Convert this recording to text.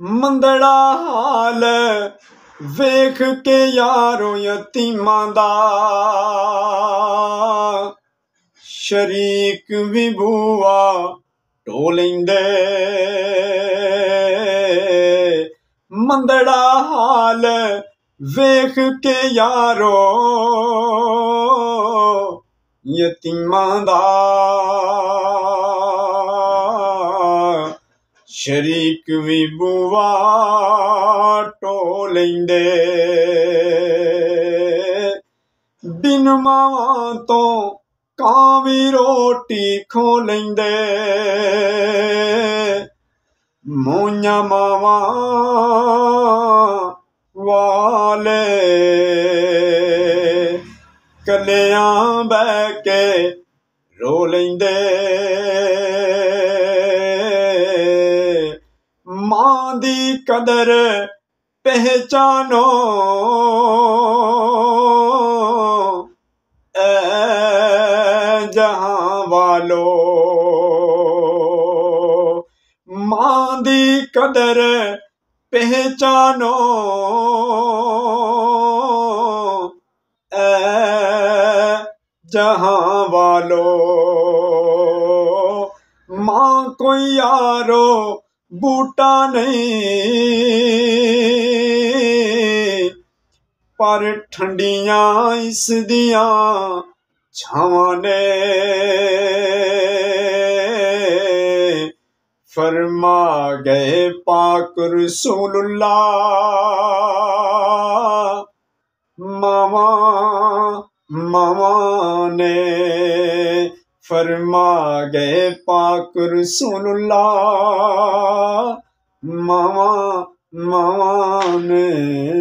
मंदड़ा हाल वेख के यारो यतीमां दा शरीक भी बूआ ढो लैंदे। मंदड़ा हाल वेख के यारो यतीमां दा शरीक भी बूआ ढो लैंदे। बिन मावां तो कां भी रोटी खो लैंदे। मोइयां मावां वाले कलियां बह के रो लैंदे। मां दी कदर पहचानो ऐ जहां वालो। मां दी कदर पहचानो ऐ जहां वालो। मां कोई यारो बूटा नहीं पर ठंडियां इस दियां छावां ने। फरमा गए पाक रसूलुल्लाह मामा मामा ने। फरमा गए पाक रसूलुल्लाह मामा मामा ने।